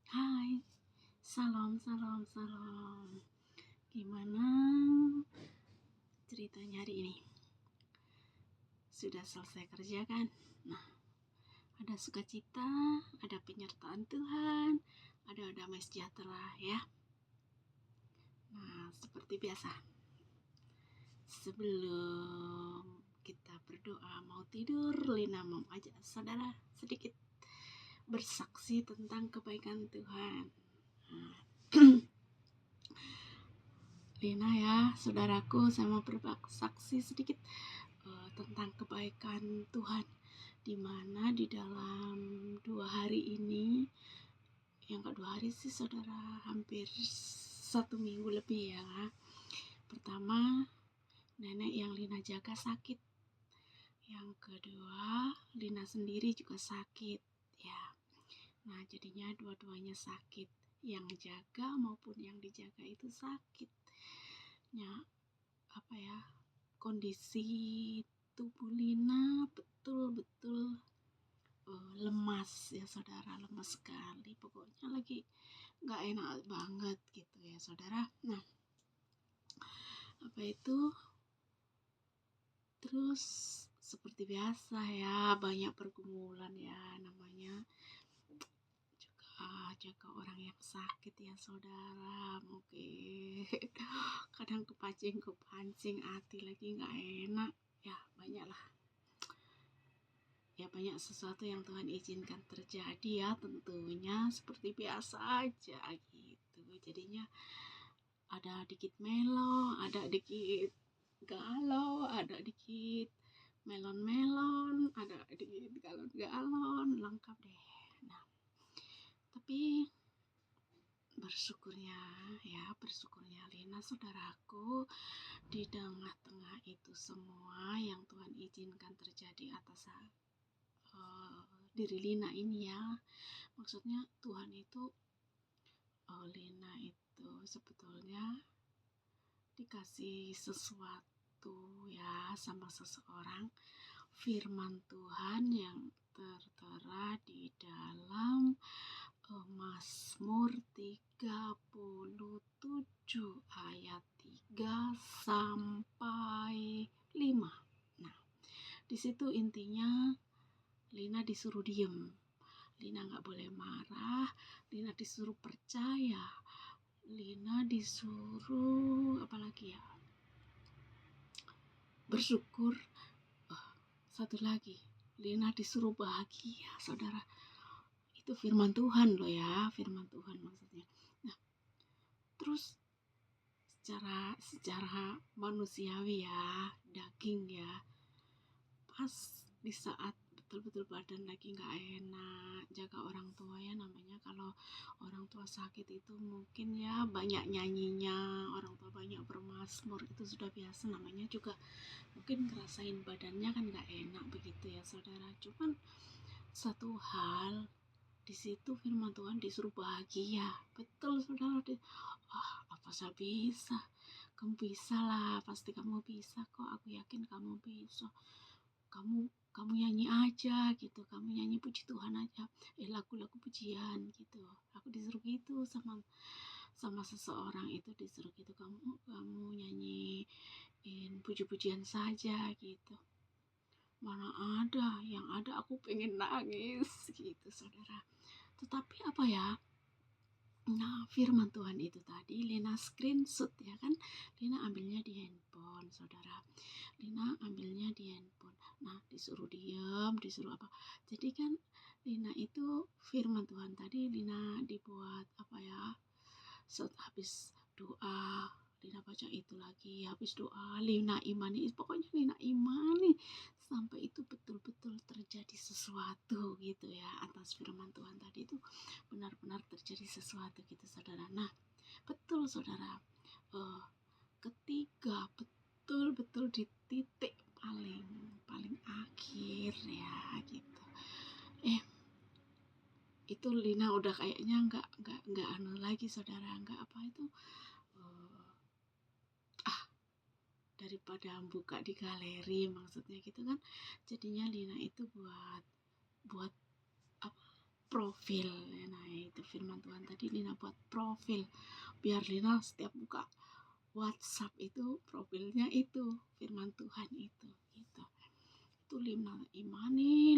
Hai, salam, salam, salam. Gimana ceritanya hari ini? Sudah selesai kerja kan? Nah, ada sukacita, ada penyertaan Tuhan, ada damai sejahtera ya. Nah, seperti biasa, sebelum kita berdoa mau tidur, Lina mau ajak saudara sedikit bersaksi tentang kebaikan Tuhan. Nah, Lina ya, saudaraku, saya mau bersaksi sedikit tentang kebaikan Tuhan, di mana di dalam 2 hari ini, yang kedua hari sih saudara, hampir 1 minggu lebih ya. Pertama, nenek yang Lina jaga sakit. Yang kedua, Lina sendiri juga sakit ya. Nah, jadinya dua-duanya sakit. Yang jaga maupun yang dijaga itu sakit. Ya, kondisi tubuh Lina betul-betul lemas ya saudara, lemas sekali, pokoknya lagi gak enak banget gitu ya saudara. Nah, terus seperti biasa ya, banyak pergumulan ya, namanya juga jaga orang yang sakit ya saudara. Mungkin kadang kepancing hati lagi gak enak ya, banyak sesuatu yang Tuhan izinkan terjadi ya, tentunya seperti biasa aja gitu. Jadinya ada dikit melo, ada dikit galau, ada dikit melon-melon, ada dikit galon-galon, lengkap deh. Nah, tapi bersyukurnya Lina saudaraku, di tengah-tengah itu semua yang Tuhan izinkan terjadi atas diri Lina ini ya, maksudnya Tuhan itu Lina itu sebetulnya dikasih sesuatu ya sama seseorang, firman Tuhan yang tertera di dalam Mazmur 37 ayat 3 sampai 5. Nah, di situ intinya Lina disuruh diem, Lina gak boleh marah, Lina disuruh percaya, Lina disuruh bersyukur. Satu lagi, Lina disuruh bahagia saudara. Itu firman Tuhan loh ya, firman Tuhan maksudnya. Nah, terus secara manusiawi ya, daging ya, pas di saat betul-betul badan lagi gak enak, jaga orang tua ya, namanya kalau orang tua sakit itu mungkin ya banyak nyanyinya, orang tua banyak bermazmur, itu sudah biasa, namanya juga mungkin ngerasain badannya kan gak enak begitu ya saudara. Cuman satu hal, di situ firman Tuhan disuruh bahagia, betul saudara. Apa saya bisa? Kamu bisa lah, pasti kamu bisa kok, aku yakin kamu bisa. Kamu nyanyi aja gitu, kamu nyanyi puji Tuhan aja, lagu-lagu pujian gitu. Aku disuruh gitu sama seseorang itu, disuruh gitu, kamu nyanyiin puji-pujian saja gitu. Mana ada, yang ada aku pengen nangis gitu saudara. Tetapi nah, firman Tuhan itu tadi Lina screenshot ya kan, Lina ambilnya di handphone saudara, Lina ambilnya di handphone. Nah, disuruh diam, disuruh apa, jadi kan Lina itu firman Tuhan tadi Lina dibuat habis doa Lina baca itu lagi, habis doa Lina imani, pokoknya Lina imani sampai itu betul-betul terjadi sesuatu gitu ya, atas firman Tuhan tadi itu benar-benar terjadi sesuatu gitu saudara. Nah, betul saudara, ketika betul-betul di titik paling akhir ya gitu, itu Lina udah kayaknya nggak anu lagi saudara, nggak daripada buka di galeri maksudnya gitu kan, jadinya Lina itu buat profil. Nah, itu firman Tuhan tadi, Lina buat profil biar Lina setiap buka WhatsApp itu profilnya itu firman Tuhan itu gitu. Itu Lina imani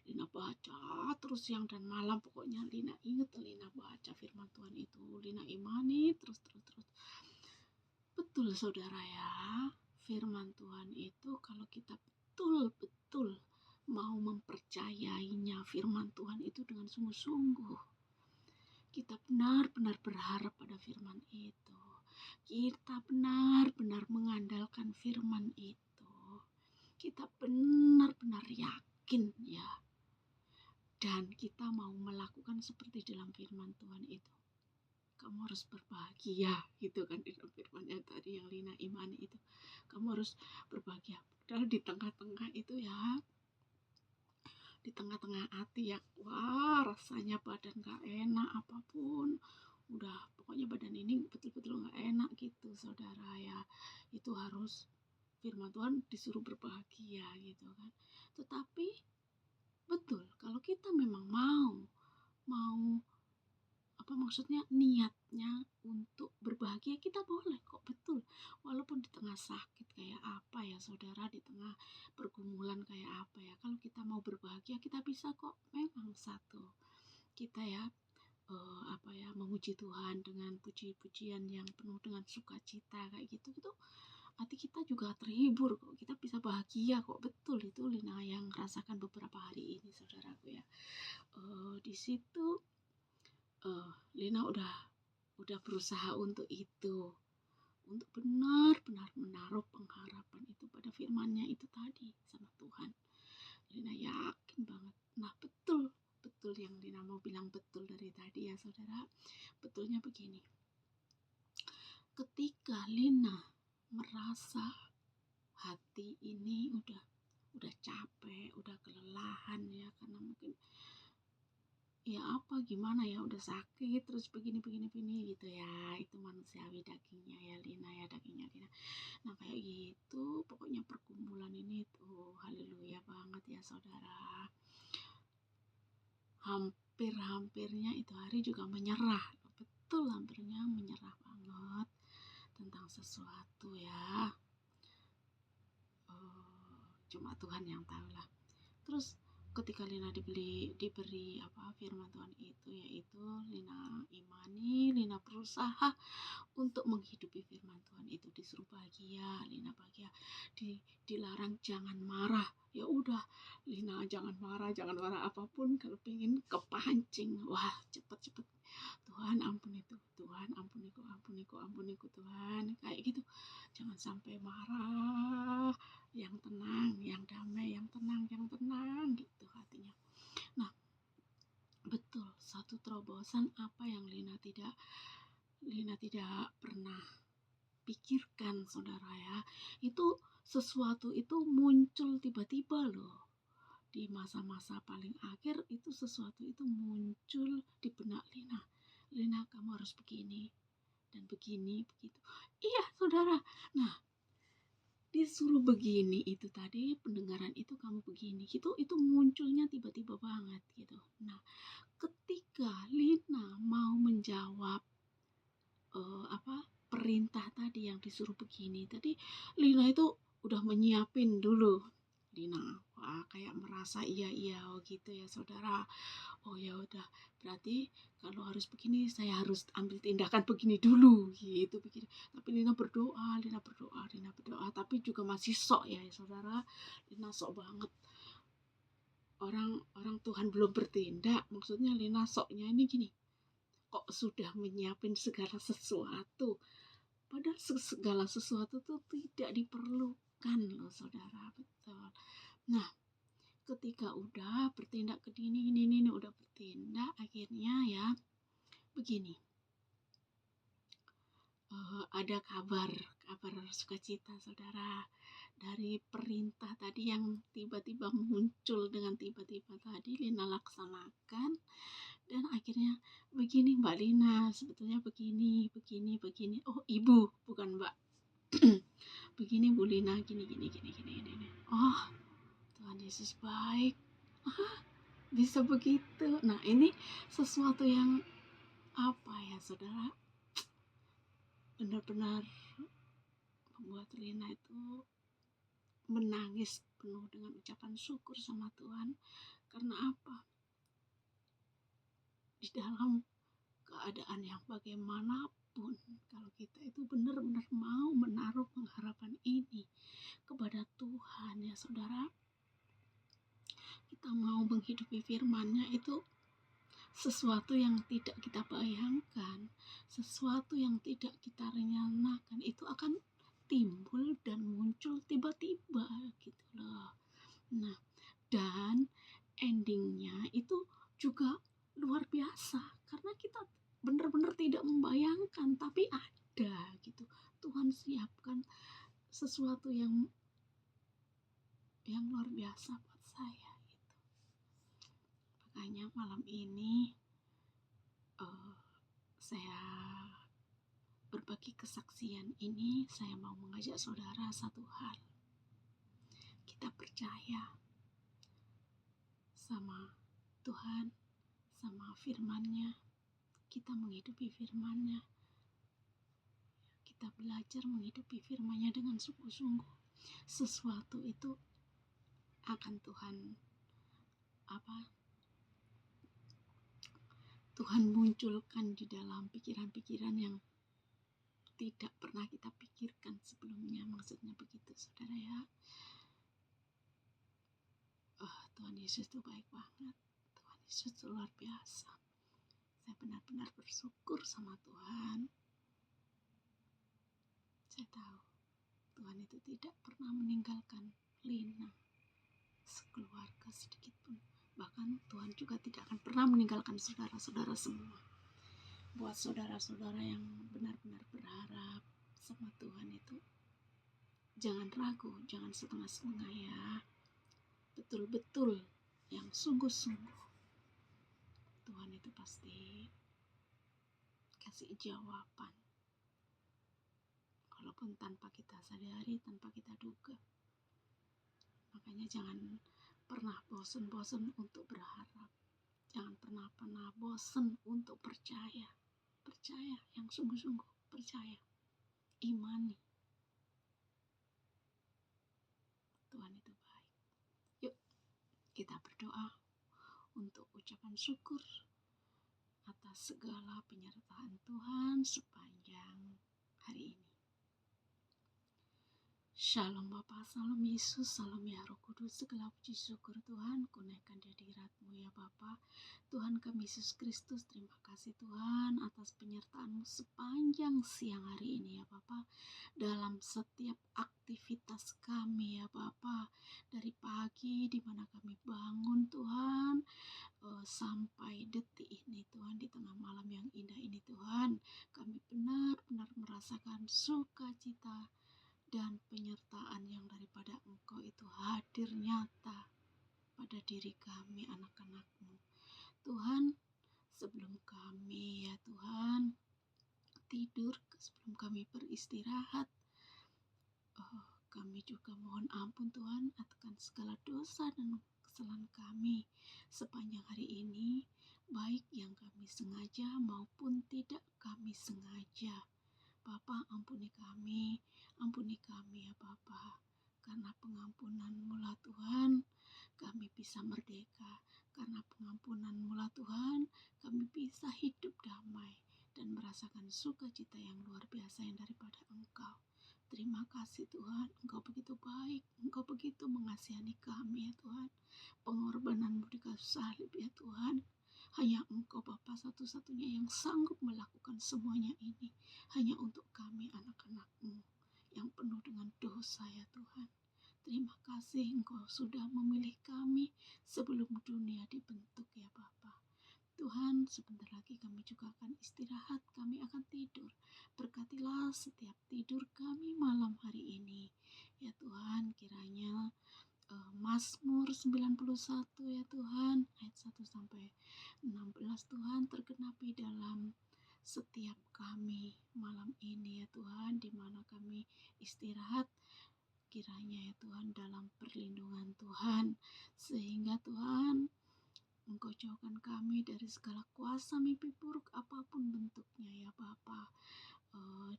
Lina baca terus siang dan malam, pokoknya Lina inget Lina baca firman Tuhan itu, Lina imani terus. Betul saudara ya, firman Tuhan itu kalau kita betul-betul mau mempercayainya, firman Tuhan itu dengan sungguh-sungguh, kita benar-benar berharap pada firman itu, kita benar-benar mengandalkan firman itu, kita benar-benar yakin ya, dan kita mau melakukan seperti dalam firman Tuhan itu. Kamu harus berbahagia gitu kan, di dalam firman-Nya tadi yang Lina imani itu, kamu harus berbahagia. Padahal di tengah-tengah itu ya, di tengah-tengah hati ya, wah rasanya badan gak enak apapun, udah pokoknya badan ini betul-betul gak enak gitu saudara ya. Itu harus firman Tuhan disuruh berbahagia gitu kan. Tetapi betul kalau kita memang mau maksudnya niatnya untuk berbahagia, kita boleh kok, betul. Walaupun di tengah sakit kayak apa ya saudara, di tengah pergumulan kayak apa ya, kalau kita mau berbahagia kita bisa kok. Memang satu, kita ya memuji Tuhan dengan puji-pujian yang penuh dengan sukacita kayak gitu, hati kita juga terhibur kok, kita bisa bahagia kok, betul. Itu Lina yang rasakan beberapa hari ini saudaraku ya. Di situ Lina udah berusaha untuk itu, untuk benar-benar menaruh pengharapan itu pada firman-Nya itu tadi sama Tuhan. Lina yakin banget. Nah betul yang Lina mau bilang betul dari tadi ya saudara. Betulnya begini, ketika Lina merasa hati ini udah capek, udah kelelahan ya, karena mungkin ya gimana ya, udah sakit terus begini gitu ya, itu manusiawi dagingnya ya Lina ya, dagingnya Lina. Nah kayak gitu pokoknya pergumulan ini tuh haleluya banget ya saudara, hampirnya itu hari juga menyerah, betul, hampirnya menyerah banget tentang sesuatu ya, cuma Tuhan yang tahu lah. Terus ketika Lina diberi firman Tuhan itu, yaitu Lina imani, Lina berusaha untuk menghidupi firman Tuhan itu, disuruh bahagia, Lina bahagia, dilarang jangan marah, ya udah Lina jangan marah apapun, kalau pengen kepancing, wah cepet Tuhan ampuniku Tuhan, kayak gitu. Jangan sampai marah, yang tenang, yang damai, yang tenang gitu hatinya. Nah betul, satu terobosan apa yang Lina tidak pernah pikirkan saudara ya, itu sesuatu itu muncul tiba-tiba loh. Di masa-masa paling akhir itu sesuatu itu muncul di benak Lina kamu harus begini dan begini begitu. Iya saudara, nah disuruh begini itu tadi, pendengaran itu kamu begini gitu, itu munculnya tiba-tiba banget gitu. Nah ketika Lina mau menjawab perintah tadi yang disuruh begini tadi, Lina itu udah menyiapin dulu. Lina kayak merasa iya gitu ya saudara. Oh ya udah, berarti kalau harus begini saya harus ambil tindakan begini dulu gitu pikir. Tapi Lina berdoa, tapi juga masih sok ya saudara. Lina sok banget. Orang Tuhan belum bertindak, maksudnya Lina soknya ini gini, kok sudah menyiapin segala sesuatu, padahal segala sesuatu itu tidak diperlukan loh saudara, betul. Nah ketika udah bertindak ke ini udah bertindak, akhirnya ya begini, ada kabar sukacita saudara, dari perintah tadi yang tiba-tiba muncul dengan tiba-tiba tadi Lina laksanakan, dan akhirnya begini Mbak Lina, sebetulnya begini. Oh ibu, bukan Mbak. Begini Bu Lina, gini. Oh Tuhan Yesus baik. bisa begitu. Nah, ini sesuatu yang apa ya, saudara, benar-benar membuat Rina itu menangis penuh dengan ucapan syukur sama Tuhan. Karena apa? Di dalam keadaan yang bagaimanapun, kalau kita itu benar-benar mau menaruh pengharapan ini kepada Tuhan ya saudara, kita mau menghidupi firman-Nya, itu sesuatu yang tidak kita bayangkan, sesuatu yang tidak kita rencanakan, itu akan timbul dan muncul tiba-tiba gitu loh. Nah, dan endingnya itu juga luar biasa, karena kita benar-benar tidak membayangkan, tapi ada gitu. Tuhan siapkan sesuatu yang luar biasa buat saya gitu. Makanya malam ini saya berbagi kesaksian ini, saya mau mengajak saudara satu hal. Kita percaya sama Tuhan, sama firman-Nya, kita menghidupi firman-Nya, kita belajar menghidupi firman-Nya dengan sungguh-sungguh. Sesuatu itu akan Tuhan munculkan di dalam pikiran-pikiran yang tidak pernah kita pikirkan sebelumnya. Maksudnya begitu, saudara ya. Tuhan Yesus itu baik banget. Tuhan Yesus itu luar biasa. Saya benar-benar bersyukur sama Tuhan. Saya tahu Tuhan itu tidak pernah meninggalkan Lina sekeluarga sedikit pun. Bahkan Tuhan juga tidak akan pernah meninggalkan saudara-saudara semua. Buat saudara-saudara yang benar-benar berharap sama Tuhan itu, jangan ragu, jangan setengah-setengah ya. Betul-betul yang sungguh-sungguh, Tuhan itu pasti kasih jawaban. Walaupun tanpa kita sadari, tanpa kita duga. Makanya jangan pernah bosan-bosan untuk berharap. Jangan pernah bosan untuk percaya. Percaya yang sungguh-sungguh, percaya. Imani. Tuhan itu baik. Yuk, kita berdoa untuk ucapan syukur atas segala penyertaan Tuhan sepanjang hari ini. Shalom Bapa, Salam Yesus, Salam ya Roh Kudus, segala puji syukur Tuhan, kunaikan di hadirat-Mu ya Bapa. Tuhan kami Yesus Kristus, terima kasih Tuhan atas penyertaan-Mu sepanjang siang hari ini ya Bapa. Dalam setiap aktivitas kami ya Bapa, dari pagi di mana kami bangun Tuhan, sampai detik ini Tuhan, di tengah malam yang indah ini Tuhan, kami benar-benar merasakan sukacita dan penyertaan yang daripada Engkau itu hadir nyata pada diri kami anak-anak-Mu. Tuhan, sebelum kami ya Tuhan tidur, sebelum kami beristirahat, kami juga mohon ampun Tuhan akan segala dosa dan kesalahan kami sepanjang hari ini, baik yang kami sengaja maupun tidak kami sengaja. Bapa, ampuni kami ya Bapa. Karena pengampunan-Mu lah Tuhan, kami bisa merdeka. Karena pengampunan-Mu lah Tuhan, kami bisa hidup damai dan merasakan sukacita yang luar biasa yang daripada Engkau. Terima kasih Tuhan, Engkau begitu baik, Engkau begitu mengasihani kami ya Tuhan. Pengorbanan-Mu di kayu salib ya Tuhan. Hanya Engkau Bapa satu-satunya yang sanggup melakukan semuanya ini. Hanya untuk kami anak-anak-Mu yang penuh dengan dosa ya Tuhan. Terima kasih Engkau sudah memilih kami sebelum dunia dibentuk ya Bapa. Tuhan, sebentar lagi kami juga akan istirahat, kami akan tidur. Berkatilah setiap tidur kami malam hari ini. Ya Tuhan, kiranya Mazmur 91 ya Tuhan, ayat 1 sampai 16 Tuhan tergenapi dalam setiap kami malam ini ya Tuhan, di mana kami istirahat, kiranya ya Tuhan dalam perlindungan Tuhan, sehingga Tuhan Engkau jauhkan kami dari segala kuasa mimpi buruk apapun bentuknya ya Bapa.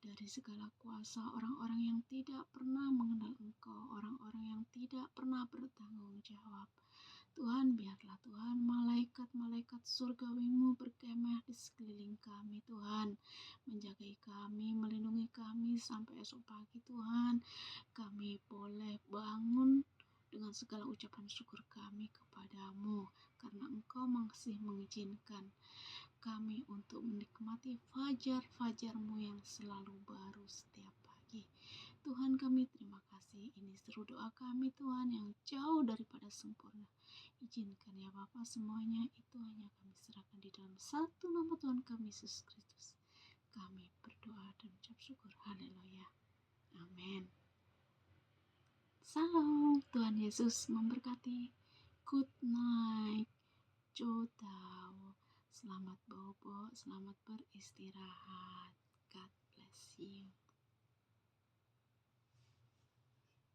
Dari segala kuasa orang-orang yang tidak pernah mengenal Engkau, orang-orang yang tidak pernah bertanggung jawab. Tuhan, biarlah Tuhan malaikat-malaikat surgawimu berkemah di sekeliling kami Tuhan, menjagai kami, melindungi kami sampai esok pagi Tuhan. Kami boleh bangun dengan segala ucapan syukur kami kepadamu, karena Engkau masih mengizinkan kami untuk menikmati fajar-fajar-Mu yang selalu baru setiap pagi. Tuhan, kami terima kasih. Ini seru doa kami Tuhan yang jauh daripada sempurna. Izinkan ya Bapa, semuanya itu hanya kami serahkan di dalam satu nama Tuhan kami Yesus Kristus. Kami berdoa dan ucap syukur. Haleluya. Amin. Salam. Tuhan Yesus memberkati. Good night. Jodao. Selamat bobo, selamat beristirahat.